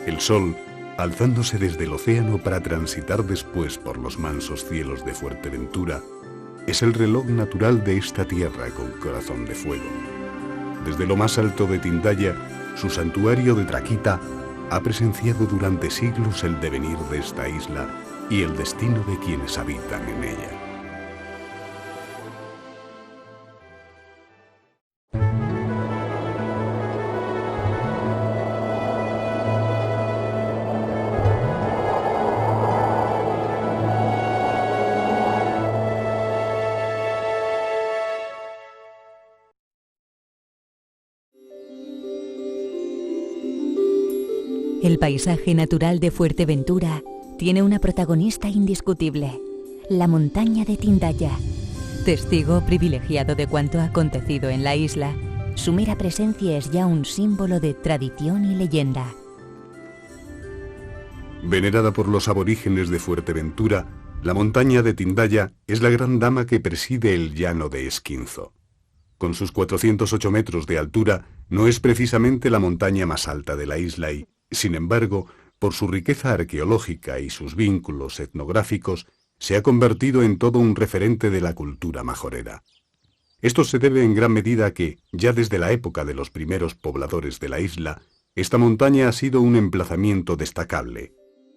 El sol, alzándose desde el océano para transitar después por los mansos cielos de Fuerteventura, es el reloj natural de esta tierra con corazón de fuego. Desde lo más alto de Tindaya, su santuario de Traquita ha presenciado durante siglos el devenir de esta isla y el destino de quienes habitan en ella. El paisaje natural de Fuerteventura tiene una protagonista indiscutible, la montaña de Tindaya. Testigo privilegiado de cuanto ha acontecido en la isla, su mera presencia es ya un símbolo de tradición y leyenda. Venerada por los aborígenes de Fuerteventura, la montaña de Tindaya es la gran dama que preside el llano de Esquinzo. Con sus 408 metros de altura, no es precisamente la montaña más alta de la isla y, sin embargo, por su riqueza arqueológica y sus vínculos etnográficos, se ha convertido en todo un referente de la cultura majorera. Esto se debe en gran medida a que, ya desde la época de los primeros pobladores de la isla, esta montaña ha sido un emplazamiento destacable,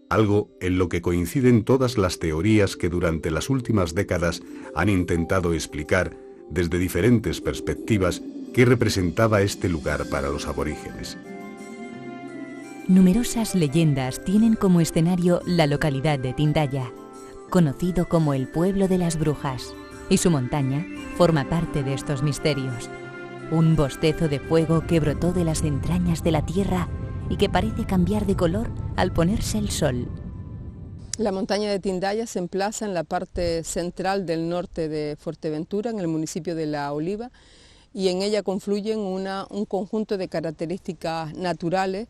algo en lo que coinciden todas las teorías que durante las últimas décadas han intentado explicar, desde diferentes perspectivas, qué representaba este lugar para los aborígenes. Numerosas leyendas tienen como escenario la localidad de Tindaya, conocido como el pueblo de las brujas, y su montaña forma parte de estos misterios. Un bostezo de fuego que brotó de las entrañas de la tierra y que parece cambiar de color al ponerse el sol. La montaña de Tindaya se emplaza en la parte central del norte de Fuerteventura, en el municipio de La Oliva, y en ella confluyen un conjunto de características naturales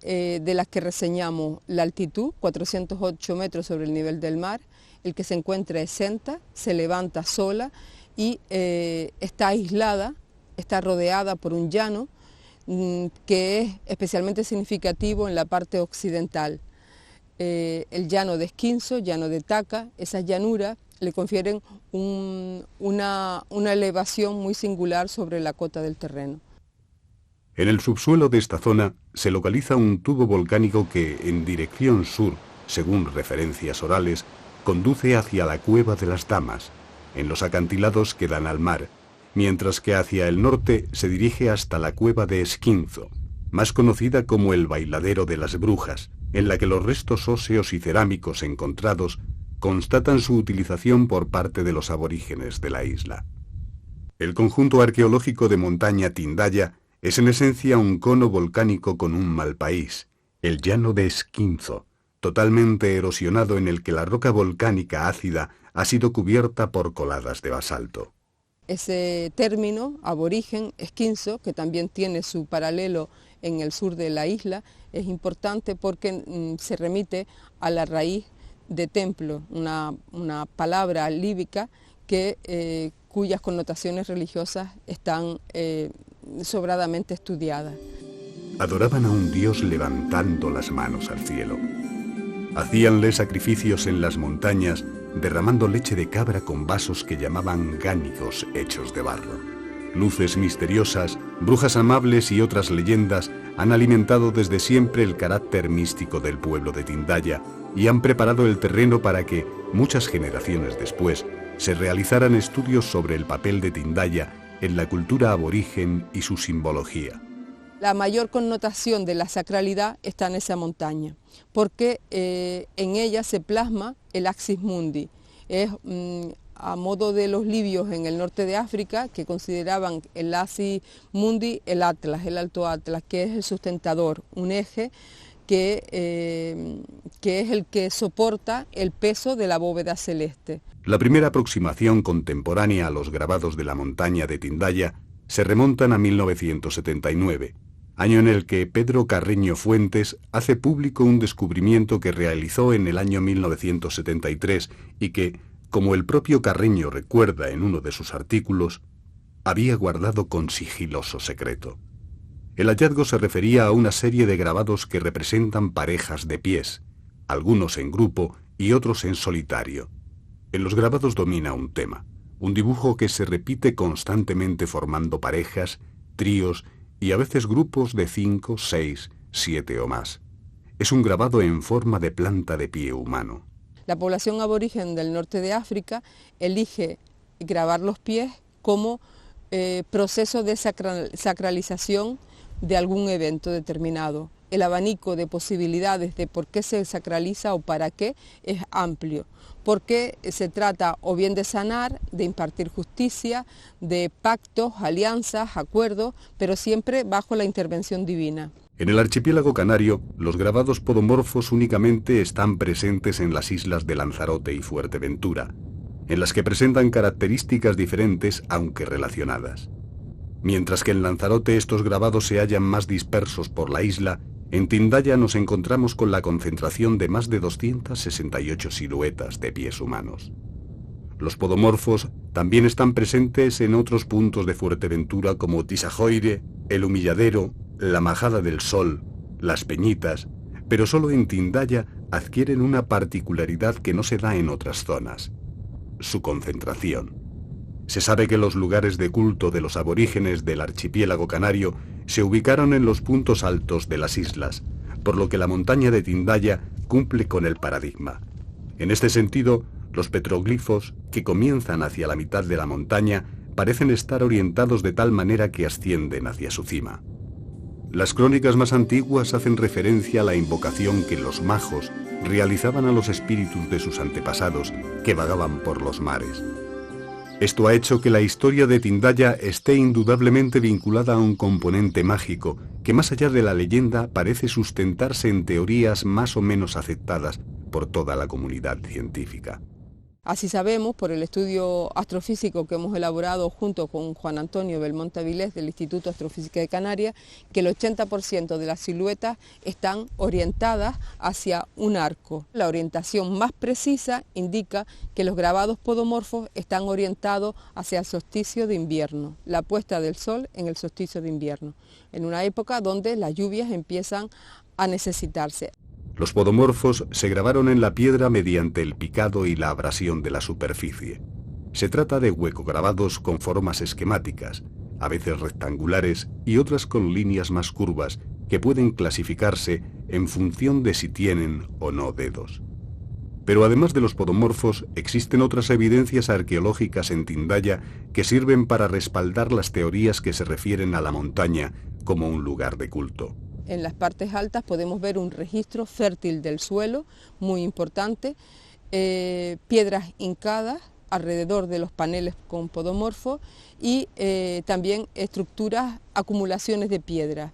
de las que reseñamos la altitud, 408 metros sobre el nivel del mar, el que se encuentra exenta, se levanta sola y está aislada, está rodeada por un llano que es especialmente significativo en la parte occidental. El llano de Esquinzo, llano de Taca, esas llanuras le confieren una elevación muy singular sobre la cota del terreno. En el subsuelo de esta zona se localiza un tubo volcánico que, en dirección sur, según referencias orales, conduce hacia la Cueva de las Damas, en los acantilados que dan al mar, mientras que hacia el norte se dirige hasta la Cueva de Esquinzo, más conocida como el Bailadero de las Brujas, en la que los restos óseos y cerámicos encontrados constatan su utilización por parte de los aborígenes de la isla. El conjunto arqueológico de montaña Tindaya es en esencia un cono volcánico con un mal país, el llano de Esquinzo, totalmente erosionado en el que la roca volcánica ácida ha sido cubierta por coladas de basalto. Ese término, aborigen, Esquinzo, que también tiene su paralelo en el sur de la isla, es importante porque se remite a la raíz de templo, una palabra líbica cuyas connotaciones religiosas están sobradamente estudiadas. Adoraban a un dios levantando las manos al cielo. Hacíanle sacrificios en las montañas, derramando leche de cabra con vasos que llamaban gánicos hechos de barro. Luces misteriosas, brujas amables y otras leyendas han alimentado desde siempre el carácter místico del pueblo de Tindaya y han preparado el terreno para que, muchas generaciones después, se realizaran estudios sobre el papel de Tindaya en la cultura aborigen y su simbología. La mayor connotación de la sacralidad está en esa montaña, porque en ella se plasma el Axis Mundi. Es a modo de los libios en el norte de África, que consideraban el Axis Mundi el Atlas, el Alto Atlas, que es el sustentador, un eje que es el que soporta el peso de la bóveda celeste. La primera aproximación contemporánea a los grabados de la montaña de Tindaya se remontan a 1979, año en el que Pedro Carreño Fuentes hace público un descubrimiento que realizó en el año 1973 y que, como el propio Carreño recuerda en uno de sus artículos, había guardado con sigiloso secreto. El hallazgo se refería a una serie de grabados que representan parejas de pies, algunos en grupo y otros en solitario. En los grabados domina un tema, un dibujo que se repite constantemente formando parejas, tríos y a veces grupos de 5, 6, 7 o más. Es un grabado en forma de planta de pie humano. La población aborigen del norte de África elige grabar los pies como proceso de sacralización de algún evento determinado. El abanico de posibilidades de por qué se sacraliza o para qué es amplio, porque se trata o bien de sanar, de impartir justicia, de pactos, alianzas, acuerdos, pero siempre bajo la intervención divina. En el archipiélago canario, los grabados podomorfos únicamente están presentes en las islas de Lanzarote y Fuerteventura, en las que presentan características diferentes aunque relacionadas. Mientras que en Lanzarote estos grabados se hallan más dispersos por la isla, en Tindaya nos encontramos con la concentración de más de 268 siluetas de pies humanos. Los podomorfos también están presentes en otros puntos de Fuerteventura como Tisajoire, El Humilladero, La Majada del Sol, Las Peñitas, pero solo en Tindaya adquieren una particularidad que no se da en otras zonas: su concentración. Se sabe que los lugares de culto de los aborígenes del archipiélago canario se ubicaron en los puntos altos de las islas, por lo que la montaña de Tindaya cumple con el paradigma. En este sentido, los petroglifos, que comienzan hacia la mitad de la montaña, parecen estar orientados de tal manera que ascienden hacia su cima. Las crónicas más antiguas hacen referencia a la invocación que los majos realizaban a los espíritus de sus antepasados que vagaban por los mares. Esto ha hecho que la historia de Tindaya esté indudablemente vinculada a un componente mágico que, más allá de la leyenda, parece sustentarse en teorías más o menos aceptadas por toda la comunidad científica. Así sabemos, por el estudio astrofísico que hemos elaborado junto con Juan Antonio Belmonte Avilés del Instituto de Astrofísica de Canarias, que el 80% de las siluetas están orientadas hacia un arco. La orientación más precisa indica que los grabados podomorfos están orientados hacia el solsticio de invierno, la puesta del sol en el solsticio de invierno, en una época donde las lluvias empiezan a necesitarse. Los podomorfos se grabaron en la piedra mediante el picado y la abrasión de la superficie. Se trata de huecograbados con formas esquemáticas, a veces rectangulares y otras con líneas más curvas, que pueden clasificarse en función de si tienen o no dedos. Pero además de los podomorfos, existen otras evidencias arqueológicas en Tindaya que sirven para respaldar las teorías que se refieren a la montaña como un lugar de culto. En las partes altas podemos ver un registro fértil del suelo, muy importante, piedras hincadas alrededor de los paneles con podomorfo y también estructuras, acumulaciones de piedra.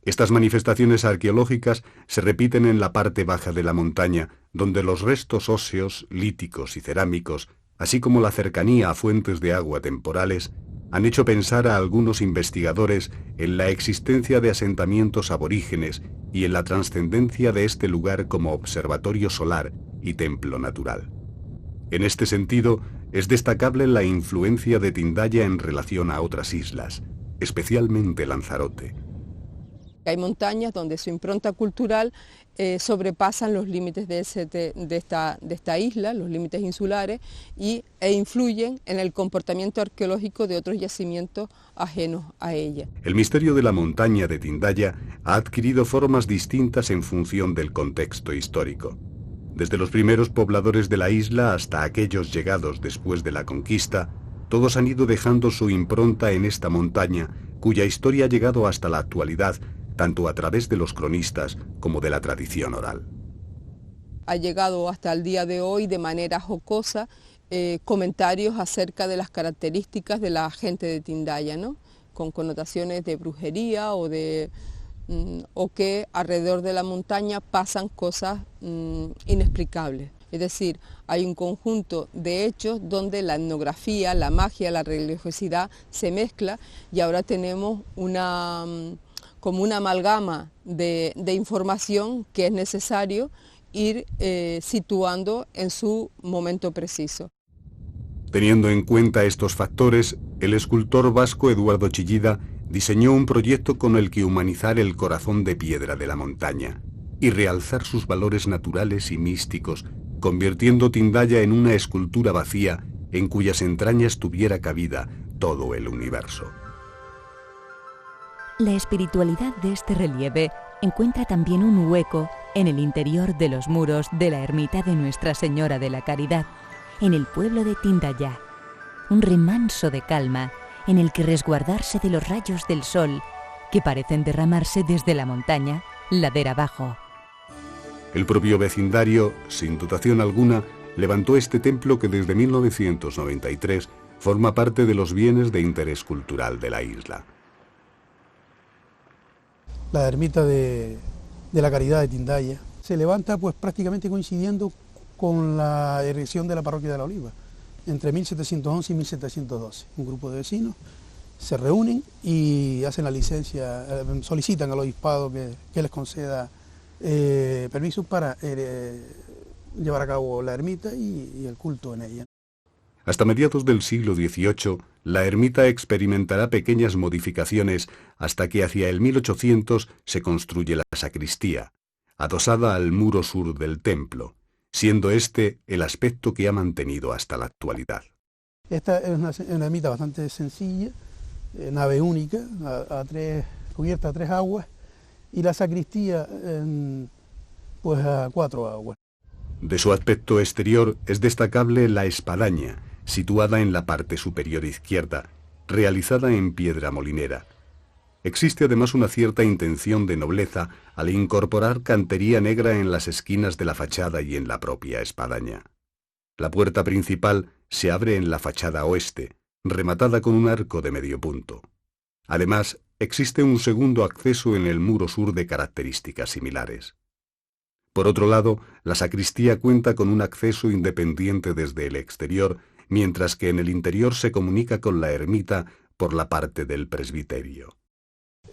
Estas manifestaciones arqueológicas se repiten en la parte baja de la montaña, donde los restos óseos, líticos y cerámicos, así como la cercanía a fuentes de agua temporales, han hecho pensar a algunos investigadores en la existencia de asentamientos aborígenes y en la trascendencia de este lugar como observatorio solar y templo natural. En este sentido, es destacable la influencia de Tindaya en relación a otras islas, especialmente Lanzarote. Hay montañas donde su impronta cultural sobrepasan los límites de esta isla, los límites insulares, e influyen en el comportamiento arqueológico de otros yacimientos ajenos a ella. El misterio de la montaña de Tindaya ha adquirido formas distintas en función del contexto histórico. Desde los primeros pobladores de la isla hasta aquellos llegados después de la conquista, todos han ido dejando su impronta en esta montaña, cuya historia ha llegado hasta la actualidad, tanto a través de los cronistas como de la tradición oral. Ha llegado hasta el día de hoy de manera jocosa comentarios acerca de las características de la gente de Tindaya, ¿no? Con connotaciones de brujería o que alrededor de la montaña pasan cosas inexplicables. Es decir, hay un conjunto de hechos donde la etnografía, la magia, la religiosidad se mezcla y ahora tenemos como una amalgama de información que es necesario ir situando en su momento preciso. Teniendo en cuenta estos factores, el escultor vasco Eduardo Chillida diseñó un proyecto con el que humanizar el corazón de piedra de la montaña y realzar sus valores naturales y místicos, convirtiendo Tindaya en una escultura vacía en cuyas entrañas tuviera cabida todo el universo. La espiritualidad de este relieve encuentra también un hueco en el interior de los muros de la ermita de Nuestra Señora de la Caridad, en el pueblo de Tindaya, un remanso de calma en el que resguardarse de los rayos del sol que parecen derramarse desde la montaña, ladera abajo. El propio vecindario, sin dotación alguna, levantó este templo que desde 1993 forma parte de los bienes de interés cultural de la isla. La ermita de la Caridad de Tindaya se levanta pues prácticamente coincidiendo con la erección de la parroquia de la Oliva, entre 1711 y 1712. Un grupo de vecinos se reúnen y hacen la licencia, solicitan al obispado que les conceda permiso para llevar a cabo la ermita y el culto en ella. Hasta mediados del siglo XVIII, la ermita experimentará pequeñas modificaciones hasta que hacia el 1800 se construye la sacristía, adosada al muro sur del templo, siendo este el aspecto que ha mantenido hasta la actualidad. Esta es una ermita bastante sencilla, nave única, cubierta a 3 aguas, y la sacristía pues a 4 aguas. De su aspecto exterior es destacable la espadaña, situada en la parte superior izquierda, realizada en piedra molinera. Existe además una cierta intención de nobleza al incorporar cantería negra en las esquinas de la fachada y en la propia espadaña. La puerta principal se abre en la fachada oeste, rematada con un arco de medio punto. Además, existe un segundo acceso en el muro sur de características similares. Por otro lado, la sacristía cuenta con un acceso independiente desde el exterior, mientras que en el interior se comunica con la ermita por la parte del presbiterio.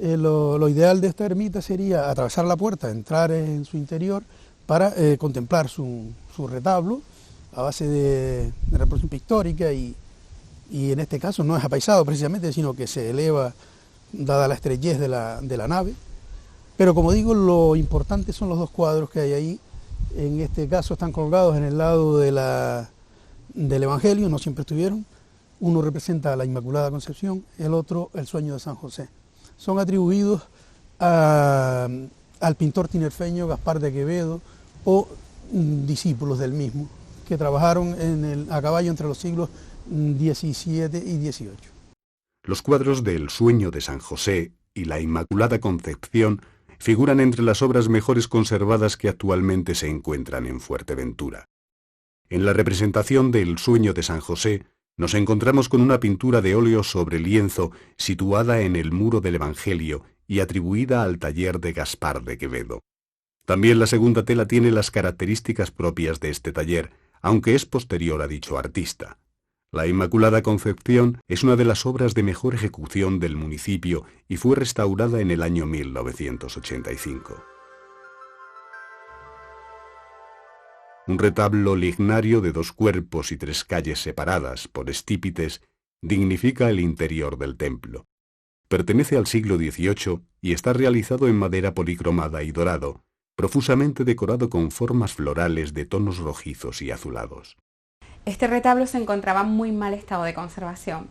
Lo ideal de esta ermita sería atravesar la puerta, entrar en su interior para contemplar su retablo a base de reproducción pictórica y en este caso no es apaisado precisamente, sino que se eleva dada la estrechez de la nave. Pero como digo, lo importante son los 2 cuadros que hay ahí. En este caso están colgados en el lado del Evangelio, no siempre estuvieron. Uno representa a la Inmaculada Concepción, el otro el Sueño de San José. Son atribuidos al pintor tinerfeño Gaspar de Quevedo o discípulos del mismo, que trabajaron a caballo entre los siglos XVII y XVIII. Los cuadros de El Sueño de San José y la Inmaculada Concepción figuran entre las obras mejores conservadas que actualmente se encuentran en Fuerteventura. En la representación de El Sueño de San José nos encontramos con una pintura de óleo sobre lienzo situada en el muro del Evangelio y atribuida al taller de Gaspar de Quevedo. También la segunda tela tiene las características propias de este taller, aunque es posterior a dicho artista. La Inmaculada Concepción es una de las obras de mejor ejecución del municipio y fue restaurada en el año 1985. Un retablo lignario de 2 cuerpos y 3 calles separadas por estípites dignifica el interior del templo. Pertenece al siglo XVIII y está realizado en madera policromada y dorado, profusamente decorado con formas florales de tonos rojizos y azulados. Este retablo se encontraba en muy mal estado de conservación,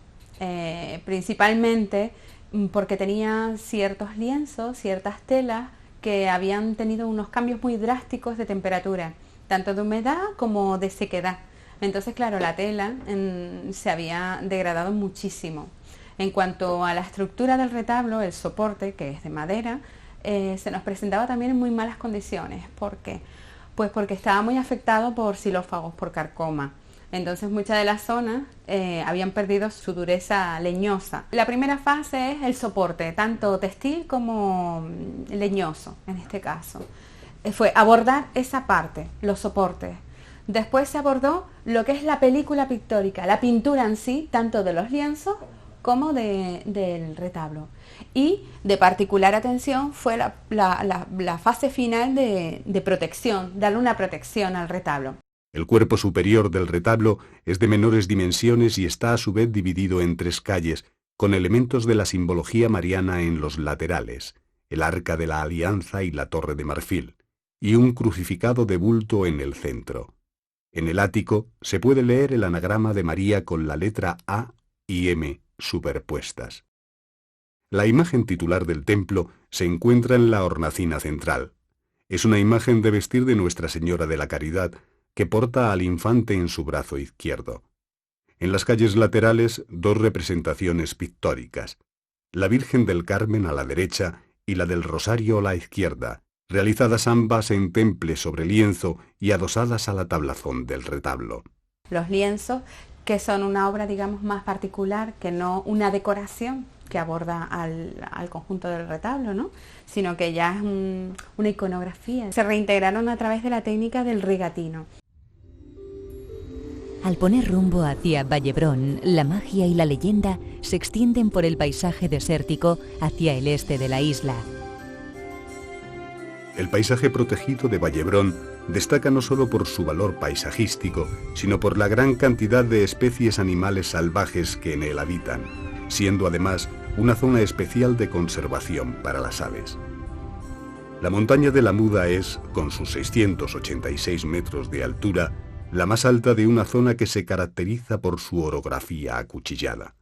principalmente porque tenía ciertos lienzos, ciertas telas que habían tenido unos cambios muy drásticos de temperatura, tanto de humedad como de sequedad. Entonces, claro, la tela se había degradado muchísimo. En cuanto a la estructura del retablo, el soporte, que es de madera, se nos presentaba también en muy malas condiciones. ¿Por qué? Pues porque estaba muy afectado por xilófagos, por carcoma. Entonces muchas de las zonas habían perdido su dureza leñosa. La primera fase es el soporte, tanto textil como leñoso en este caso. Fue abordar esa parte, los soportes. Después se abordó lo que es la película pictórica, la pintura en sí, tanto de los lienzos como del retablo. Y de particular atención fue la fase final de protección, darle una protección al retablo. El cuerpo superior del retablo es de menores dimensiones y está a su vez dividido en 3 calles, con elementos de la simbología mariana en los laterales, el arca de la alianza y la torre de marfil, y un crucificado de bulto en el centro. En el ático se puede leer el anagrama de María con la letra A y M superpuestas. La imagen titular del templo se encuentra en la hornacina central. Es una imagen de vestir de Nuestra Señora de la Caridad que porta al infante en su brazo izquierdo. En las calles laterales, dos representaciones pictóricas, la Virgen del Carmen a la derecha y la del Rosario a la izquierda, realizadas ambas en temple sobre lienzo y adosadas a la tablazón del retablo. Los lienzos, que son una obra, digamos, más particular, que no una decoración que aborda al conjunto del retablo, ¿no? Sino que ya es una iconografía. Se reintegraron a través de la técnica del rigatino. Al poner rumbo hacia Vallebrón, la magia y la leyenda se extienden por el paisaje desértico hacia el este de la isla. El paisaje protegido de Vallebrón destaca no solo por su valor paisajístico, sino por la gran cantidad de especies animales salvajes que en él habitan, siendo además una zona especial de conservación para las aves. La montaña de la Muda es, con sus 686 metros de altura, la más alta de una zona que se caracteriza por su orografía acuchillada.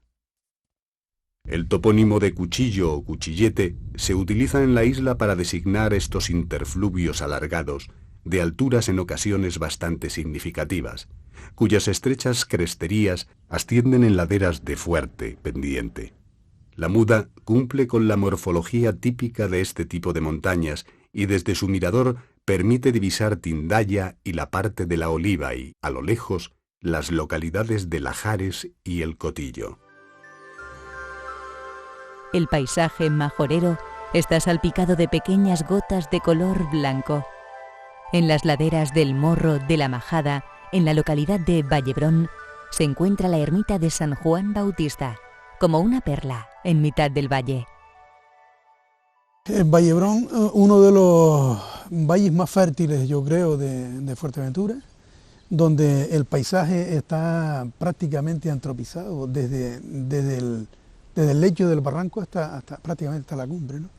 El topónimo de cuchillo o cuchillete se utiliza en la isla para designar estos interfluvios alargados, de alturas en ocasiones bastante significativas, cuyas estrechas cresterías ascienden en laderas de fuerte pendiente. La Muda cumple con la morfología típica de este tipo de montañas y desde su mirador permite divisar Tindaya y la parte de la Oliva y, a lo lejos, las localidades de Lajares y El Cotillo. El paisaje majorero está salpicado de pequeñas gotas de color blanco. En las laderas del Morro de la Majada, en la localidad de Vallebrón, se encuentra la ermita de San Juan Bautista, como una perla en mitad del valle. En Vallebrón, uno de los valles más fértiles, yo creo, de Fuerteventura, donde el paisaje está prácticamente antropizado desde el lecho del barranco hasta prácticamente hasta la cumbre, ¿no?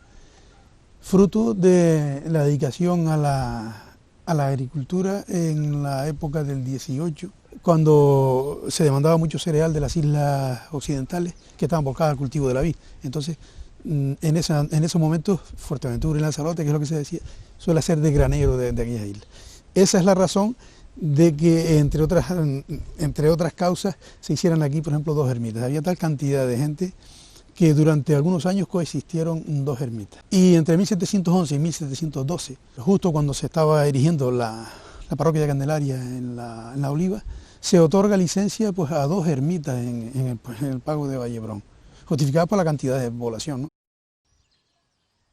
Fruto de la dedicación a la agricultura en la época del 18, cuando se demandaba mucho cereal de las islas occidentales que estaban volcadas al cultivo de la vid. Entonces, en esos momentos, Fuerteventura y Lanzarote, que es lo que se decía, suele ser de granero de aquellas islas. Esa es la razón de que, entre otras causas, se hicieran aquí, por ejemplo, dos ermitas. Había tal cantidad de gente que durante algunos años coexistieron dos ermitas. Y entre 1711 y 1712, justo cuando se estaba erigiendo la parroquia de Candelaria en la Oliva, se otorga licencia pues, a dos ermitas en el pago de Vallebrón, justificada por la cantidad de población, ¿no?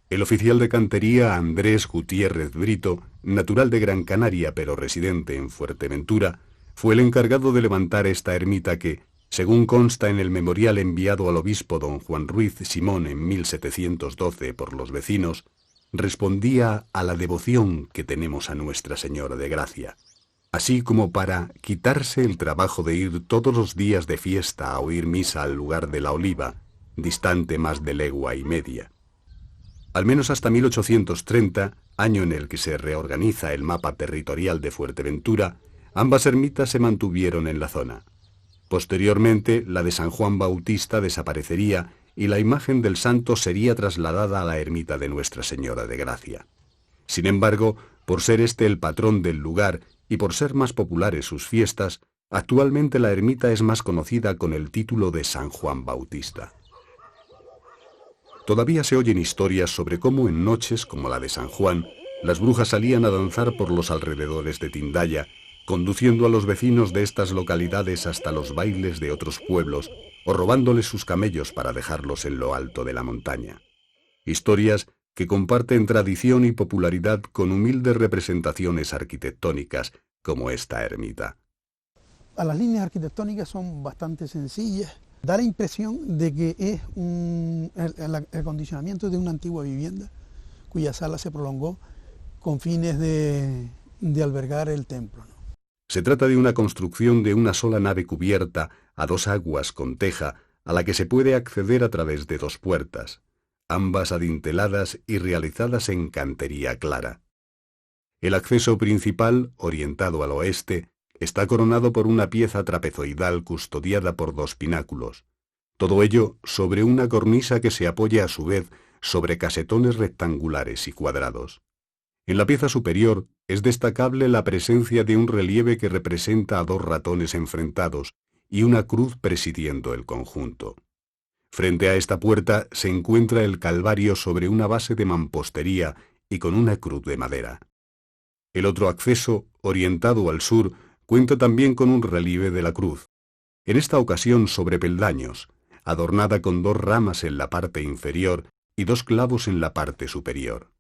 El oficial de cantería Andrés Gutiérrez Brito, natural de Gran Canaria pero residente en Fuerteventura, fue el encargado de levantar esta ermita que, según consta en el memorial enviado al obispo don Juan Ruiz Simón en 1712 por los vecinos, respondía a la devoción que tenemos a Nuestra Señora de Gracia, así como para quitarse el trabajo de ir todos los días de fiesta a oír misa al lugar de la Oliva, distante más de legua y media. Al menos hasta 1830, año en el que se reorganiza el mapa territorial de Fuerteventura, ambas ermitas se mantuvieron en la zona. Posteriormente, la de San Juan Bautista desaparecería y la imagen del santo sería trasladada a la ermita de Nuestra Señora de Gracia. Sin embargo, por ser este el patrón del lugar y por ser más populares sus fiestas, actualmente la ermita es más conocida con el título de San Juan Bautista. Todavía se oyen historias sobre cómo en noches como la de San Juan, las brujas salían a danzar por los alrededores de Tindaya, conduciendo a los vecinos de estas localidades hasta los bailes de otros pueblos o robándoles sus camellos para dejarlos en lo alto de la montaña. Historias que comparten tradición y popularidad con humildes representaciones arquitectónicas como esta ermita. Las líneas arquitectónicas son bastante sencillas. Da la impresión de que es el acondicionamiento de una antigua vivienda cuya sala se prolongó con fines de albergar el templo, ¿no? Se trata de una construcción de una sola nave cubierta a dos aguas con teja, a la que se puede acceder a través de 2 puertas, ambas adinteladas y realizadas en cantería clara. El acceso principal, orientado al oeste, está coronado por una pieza trapezoidal custodiada por 2 pináculos, todo ello sobre una cornisa que se apoya a su vez sobre casetones rectangulares y cuadrados. En la pieza superior es destacable la presencia de un relieve que representa a 2 ratones enfrentados y una cruz presidiendo el conjunto. Frente a esta puerta se encuentra el Calvario sobre una base de mampostería y con una cruz de madera. El otro acceso, orientado al sur, cuenta también con un relieve de la cruz, en esta ocasión sobre peldaños, adornada con 2 ramas en la parte inferior y 2 clavos en la parte superior.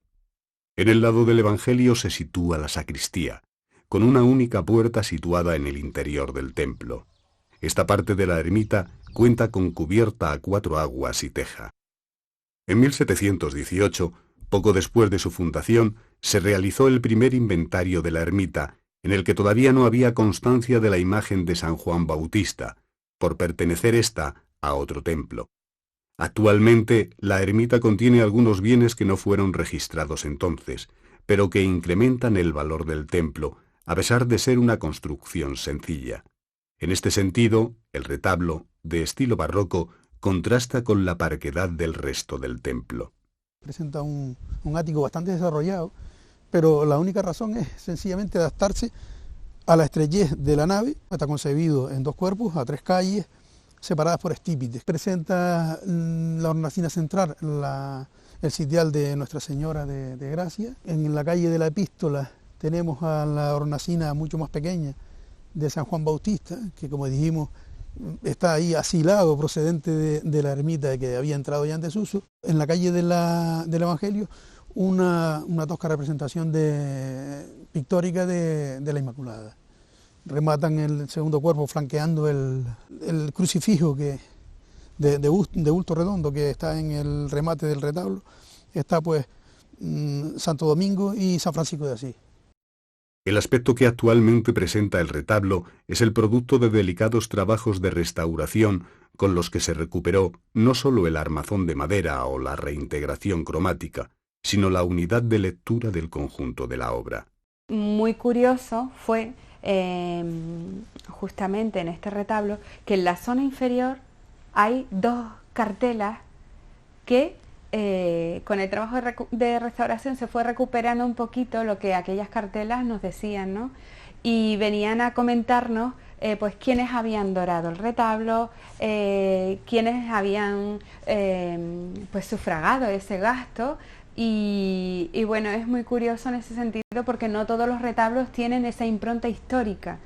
En el lado del Evangelio se sitúa la sacristía, con una única puerta situada en el interior del templo. Esta parte de la ermita cuenta con cubierta a 4 aguas y teja. En 1718, poco después de su fundación, se realizó el primer inventario de la ermita, en el que todavía no había constancia de la imagen de San Juan Bautista, por pertenecer ésta a otro templo. Actualmente, la ermita contiene algunos bienes que no fueron registrados entonces, pero que incrementan el valor del templo, a pesar de ser una construcción sencilla. En este sentido, el retablo, de estilo barroco, contrasta con la parquedad del resto del templo. Presenta un ático bastante desarrollado, pero la única razón es sencillamente adaptarse a la estrechez de la nave. Está concebido en 2 cuerpos, a 3 calles, separadas por estípites. Presenta la hornacina central, el sitial de Nuestra Señora de Gracia. En la calle de la Epístola tenemos a la hornacina mucho más pequeña de San Juan Bautista, que como dijimos está ahí asilado procedente de la ermita que había entrado ya en desuso. En la calle del Evangelio una tosca representación pictórica de la Inmaculada. Rematan el segundo cuerpo flanqueando el crucifijo de bulto redondo que está en el remate del retablo. Está pues Santo Domingo y San Francisco de Asís. El aspecto que actualmente presenta el retablo es el producto de delicados trabajos de restauración con los que se recuperó no solo el armazón de madera o la reintegración cromática, sino la unidad de lectura del conjunto de la obra. Muy curioso fue justamente en este retablo que en la zona inferior hay 2 cartelas que con el trabajo de restauración se fue recuperando un poquito lo que aquellas cartelas nos decían, ¿no? Y venían a comentarnos pues quiénes habían dorado el retablo, quiénes habían pues sufragado ese gasto. Y bueno, es muy curioso en ese sentido porque no todos los retablos tienen esa impronta histórica.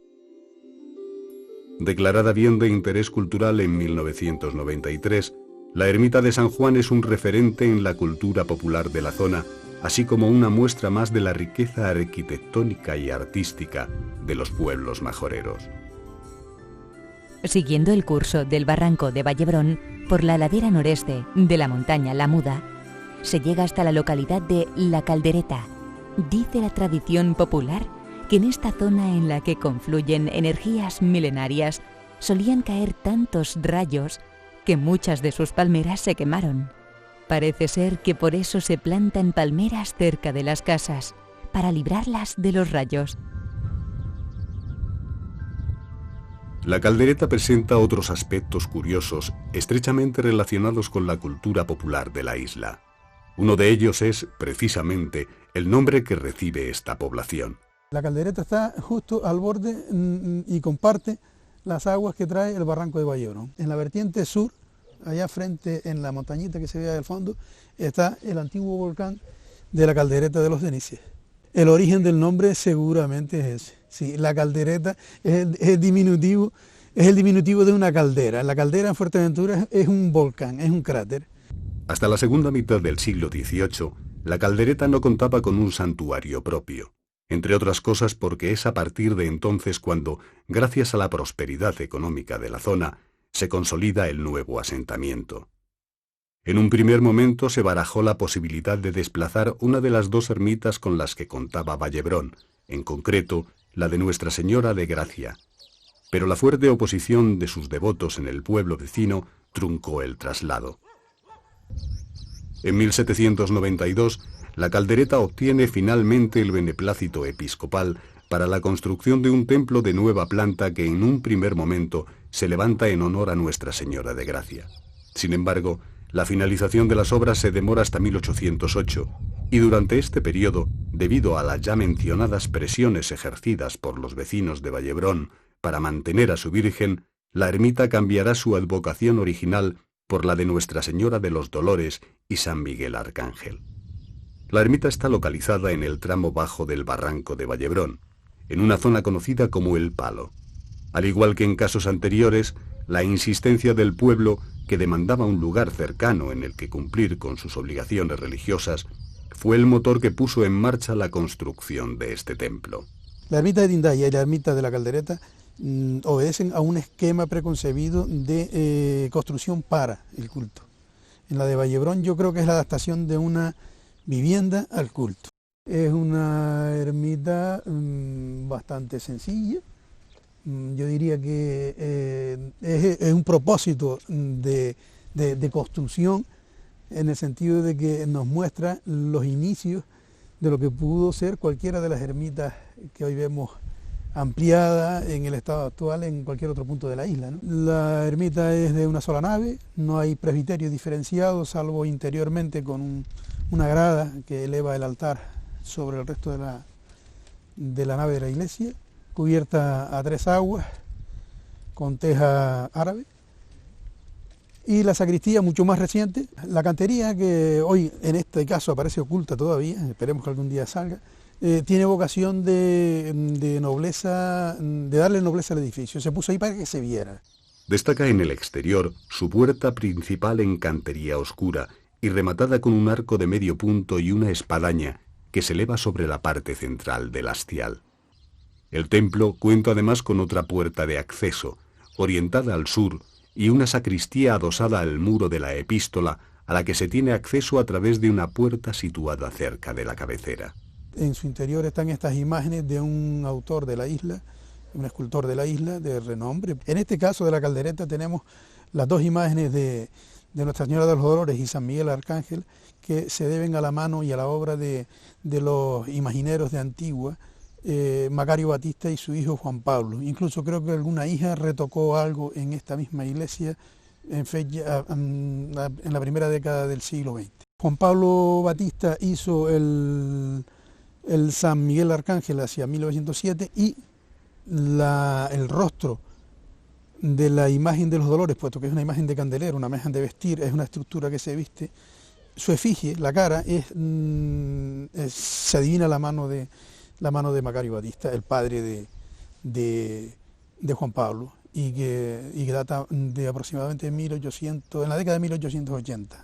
Declarada bien de interés cultural en 1993, la ermita de San Juan es un referente en la cultura popular de la zona, así como una muestra más de la riqueza arquitectónica y artística de los pueblos majoreros. Siguiendo el curso del barranco de Vallebrón por la ladera noreste de la montaña La Muda, se llega hasta la localidad de La Caldereta. Dice la tradición popular que en esta zona en la que confluyen energías milenarias solían caer tantos rayos que muchas de sus palmeras se quemaron. Parece ser que por eso se plantan palmeras cerca de las casas, para librarlas de los rayos. La Caldereta presenta otros aspectos curiosos, estrechamente relacionados con la cultura popular de la isla. Uno de ellos es, precisamente, el nombre que recibe esta población. La Caldereta está justo al borde y comparte las aguas que trae el barranco de Vallebrón. En la vertiente sur, allá frente, en la montañita que se ve al fondo, está el antiguo volcán de la Caldereta de los Denices. El origen del nombre seguramente es ese. Sí, la Caldereta es el diminutivo de una caldera. La caldera en Fuerteventura es un volcán, es un cráter. Hasta la segunda mitad del siglo XVIII, la Caldereta no contaba con un santuario propio, entre otras cosas porque es a partir de entonces cuando, gracias a la prosperidad económica de la zona, se consolida el nuevo asentamiento. En un primer momento se barajó la posibilidad de desplazar una de las 2 ermitas con las que contaba Vallebrón, en concreto la de Nuestra Señora de Gracia, pero la fuerte oposición de sus devotos en el pueblo vecino truncó el traslado. En 1792, la caldereta obtiene finalmente el beneplácito episcopal para la construcción de un templo de nueva planta que en un primer momento se levanta en honor a Nuestra Señora de Gracia. Sin embargo, la finalización de las obras se demora hasta 1808, y durante este periodo, debido a las ya mencionadas presiones ejercidas por los vecinos de Vallebrón para mantener a su Virgen, la ermita cambiará su advocación original por la de Nuestra Señora de los Dolores y San Miguel Arcángel. La ermita está localizada en el tramo bajo del barranco de Vallebrón, en una zona conocida como El Palo. Al igual que en casos anteriores, la insistencia del pueblo, que demandaba un lugar cercano en el que cumplir con sus obligaciones religiosas, fue el motor que puso en marcha la construcción de este templo. La ermita de Tindaya y la ermita de la Caldereta obedecen a un esquema preconcebido de construcción para el culto. En la de Vallebrón yo creo que es la adaptación de una vivienda al culto. Es una ermita bastante sencilla. Yo diría que es un propósito de construcción, en el sentido de que nos muestra los inicios de lo que pudo ser cualquiera de las ermitas que hoy vemos ampliada en el estado actual en cualquier otro punto de la isla, ¿no? La ermita es de una sola nave, no hay presbiterio diferenciado, salvo interiormente con una grada que eleva el altar sobre el resto de la nave de la iglesia, cubierta a 3 aguas, con teja árabe, y la sacristía mucho más reciente. La cantería, que hoy en este caso aparece oculta todavía, esperemos que algún día salga, tiene vocación de nobleza, de darle nobleza al edificio. Se puso ahí para que se viera. Destaca en el exterior su puerta principal en cantería oscura y rematada con un arco de medio punto y una espadaña que se eleva sobre la parte central del hastial. El templo cuenta además con otra puerta de acceso, orientada al sur, y una sacristía adosada al muro de la epístola, a la que se tiene acceso a través de una puerta situada cerca de la cabecera. En su interior están estas imágenes de un autor de la isla, un escultor de la isla de renombre. En este caso de la Caldereta tenemos las 2 imágenes de Nuestra Señora de los Dolores y San Miguel Arcángel, que se deben a la mano y a la obra de los imagineros de Antigua, Macario Batista y su hijo Juan Pablo. Incluso creo que alguna hija retocó algo en esta misma iglesia en la primera década del siglo XX. Juan Pablo Batista hizo el San Miguel Arcángel hacia 1907 y el rostro de la imagen de los Dolores, puesto que es una imagen de candelero, una imagen de vestir, es una estructura que se viste, su efigie, la cara, se adivina la mano de Macario Batista, el padre de Juan Pablo, y que data de aproximadamente en la década de 1880.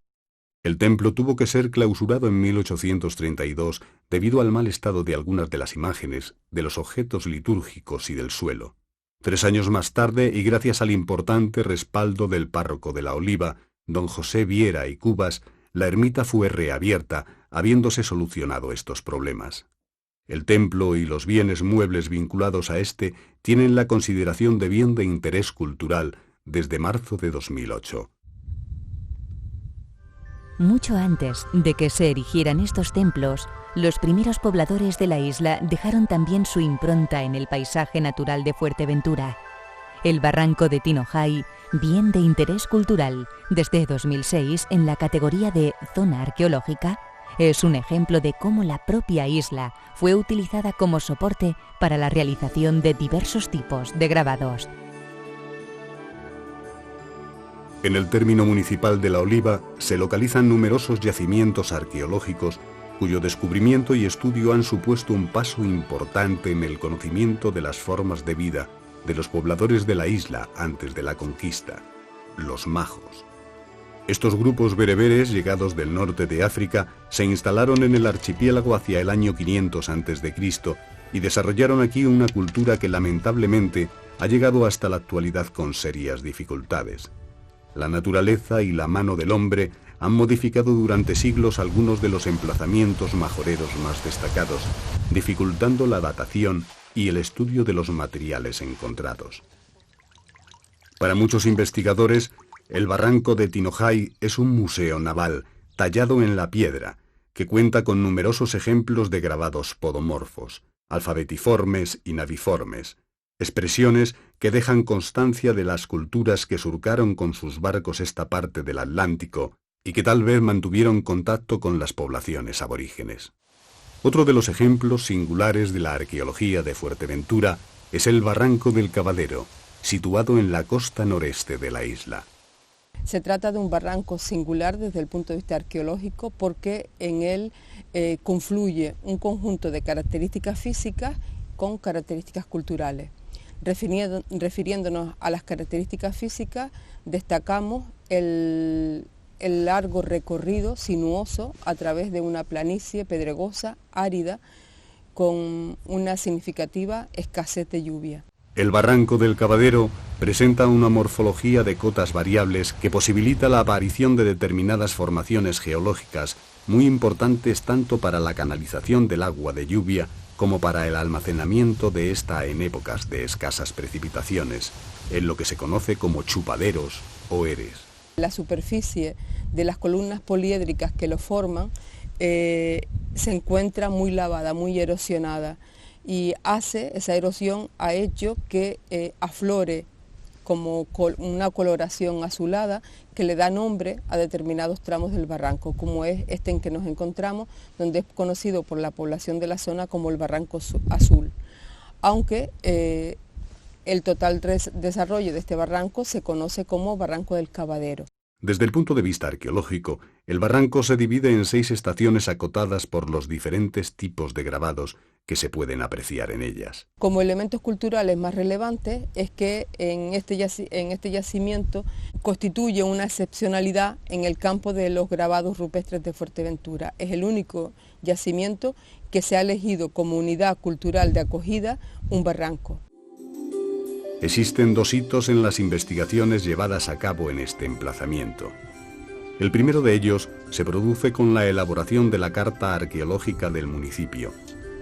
El templo tuvo que ser clausurado en 1832 debido al mal estado de algunas de las imágenes, de los objetos litúrgicos y del suelo. 3 años más tarde, y gracias al importante respaldo del párroco de la Oliva, don José Viera y Cubas, la ermita fue reabierta, habiéndose solucionado estos problemas. El templo y los bienes muebles vinculados a este tienen la consideración de bien de interés cultural desde marzo de 2008. Mucho antes de que se erigieran estos templos, los primeros pobladores de la isla dejaron también su impronta en el paisaje natural de Fuerteventura. El barranco de Tinojay, bien de interés cultural, desde 2006 en la categoría de zona arqueológica, es un ejemplo de cómo la propia isla fue utilizada como soporte para la realización de diversos tipos de grabados. En el término municipal de La Oliva se localizan numerosos yacimientos arqueológicos cuyo descubrimiento y estudio han supuesto un paso importante en el conocimiento de las formas de vida de los pobladores de la isla antes de la conquista, los majos. Estos grupos bereberes llegados del norte de África se instalaron en el archipiélago hacia el año 500 a.C. y desarrollaron aquí una cultura que lamentablemente ha llegado hasta la actualidad con serias dificultades. La naturaleza y la mano del hombre han modificado durante siglos algunos de los emplazamientos majoreros más destacados, dificultando la datación y el estudio de los materiales encontrados. Para muchos investigadores, El barranco de Tinojay es un museo naval tallado en la piedra, que cuenta con numerosos ejemplos de grabados podomorfos, alfabetiformes y naviformes, expresiones que dejan constancia de las culturas que surcaron con sus barcos esta parte del Atlántico y que tal vez mantuvieron contacto con las poblaciones aborígenes. Otro de los ejemplos singulares de la arqueología de Fuerteventura es el Barranco del Cavadero, situado en la costa noreste de la isla. Se trata de un barranco singular desde el punto de vista arqueológico porque en él confluye un conjunto de características físicas con características culturales. Refiriéndonos a las características físicas, destacamos el largo recorrido sinuoso a través de una planicie pedregosa, árida, con una significativa escasez de lluvia. El Barranco del Cavadero presenta una morfología de cotas variables que posibilita la aparición de determinadas formaciones geológicas muy importantes tanto para la canalización del agua de lluvia como para el almacenamiento de esta en épocas de escasas precipitaciones, en lo que se conoce como chupaderos o eres. La superficie de las columnas poliédricas que lo forman se encuentra muy lavada, muy erosionada, y esa erosión ha hecho que aflore como una coloración azulada que le da nombre a determinados tramos del barranco, como es este en que nos encontramos, donde es conocido por la población de la zona como el Barranco Azul, aunque el total desarrollo de este barranco se conoce como Barranco del Cavadero. Desde el punto de vista arqueológico, el barranco se divide en 6 estaciones acotadas por los diferentes tipos de grabados que se pueden apreciar en ellas. Como elementos culturales más relevantes es que en este yacimiento constituye una excepcionalidad en el campo de los grabados rupestres de Fuerteventura. Es el único yacimiento que se ha elegido como unidad cultural de acogida un barranco. Existen 2 hitos en las investigaciones llevadas a cabo en este emplazamiento. El primero de ellos se produce con la elaboración de la carta arqueológica del municipio,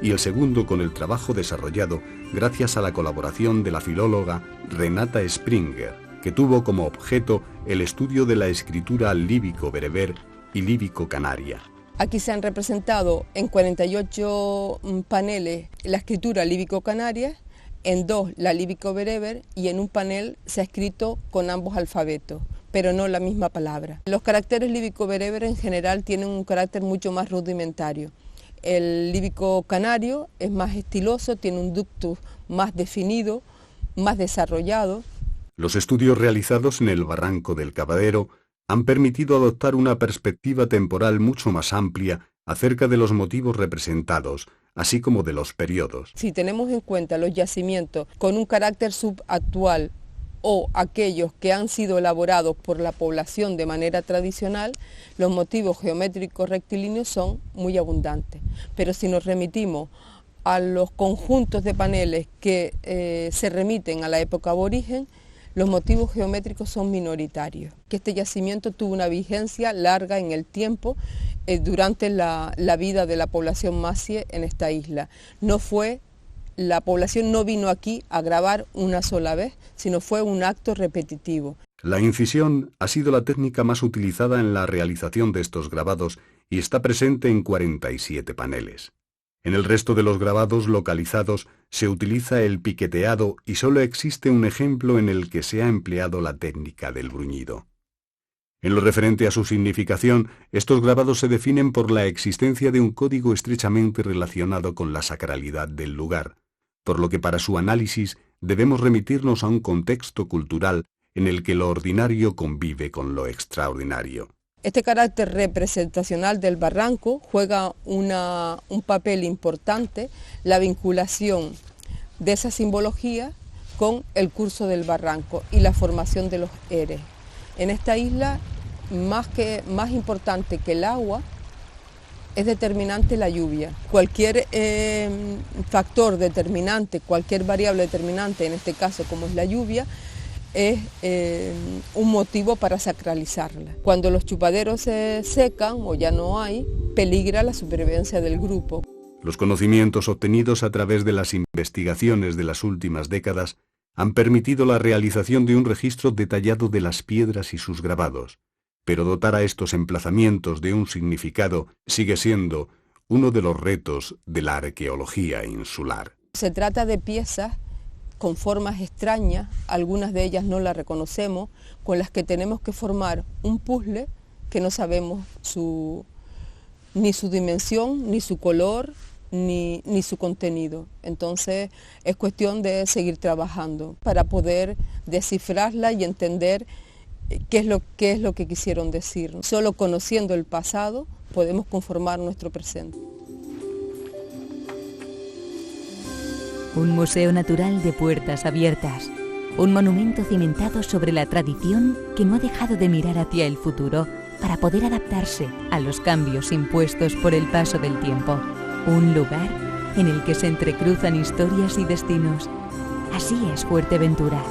y el segundo con el trabajo desarrollado gracias a la colaboración de la filóloga Renata Springer, que tuvo como objeto el estudio de la escritura líbico-bereber y líbico-canaria. Aquí se han representado en 48 paneles la escritura líbico-canaria, en 2 la líbico-bereber y en un panel se ha escrito con ambos alfabetos, pero no la misma palabra. Los caracteres líbico-bereber en general tienen un carácter mucho más rudimentario. El líbico-canario es más estiloso, tiene un ductus más definido, más desarrollado. Los estudios realizados en el Barranco del Cavadero han permitido adoptar una perspectiva temporal mucho más amplia acerca de los motivos representados, así como de los periodos. Si tenemos en cuenta los yacimientos con un carácter subactual o aquellos que han sido elaborados por la población de manera tradicional, los motivos geométricos rectilíneos son muy abundantes. Pero si nos remitimos a los conjuntos de paneles que se remiten a la época aborigen, los motivos geométricos son minoritarios. Que este yacimiento tuvo una vigencia larga en el tiempo durante la vida de la población masie en esta isla. La población no vino aquí a grabar una sola vez, sino fue un acto repetitivo. La incisión ha sido la técnica más utilizada en la realización de estos grabados y está presente en 47 paneles. En el resto de los grabados localizados se utiliza el piqueteado y solo existe un ejemplo en el que se ha empleado la técnica del bruñido. En lo referente a su significación, estos grabados se definen por la existencia de un código estrechamente relacionado con la sacralidad del lugar, por lo que para su análisis debemos remitirnos a un contexto cultural en el que lo ordinario convive con lo extraordinario. Este carácter representacional del barranco juega un papel importante, la vinculación de esa simbología con el curso del barranco y la formación de los eres. En esta isla, más importante que el agua, es determinante la lluvia. Cualquier factor determinante, cualquier variable determinante, en este caso como es la lluvia, es un motivo para sacralizarla. Cuando los chupaderos se secan o ya no hay, peligra la supervivencia del grupo. Los conocimientos obtenidos a través de las investigaciones de las últimas décadas han permitido la realización de un registro detallado de las piedras y sus grabados, pero dotar a estos emplazamientos de un significado sigue siendo uno de los retos de la arqueología insular. Se trata de piezas con formas extrañas, algunas de ellas no las reconocemos, con las que tenemos que formar un puzzle que no sabemos ni su dimensión, ni su color, ni su contenido. Entonces es cuestión de seguir trabajando para poder descifrarla y entender qué es lo que quisieron decir. Solo conociendo el pasado podemos conformar nuestro presente. Un museo natural de puertas abiertas, un monumento cimentado sobre la tradición que no ha dejado de mirar hacia el futuro para poder adaptarse a los cambios impuestos por el paso del tiempo. Un lugar en el que se entrecruzan historias y destinos. Así es Fuerteventura.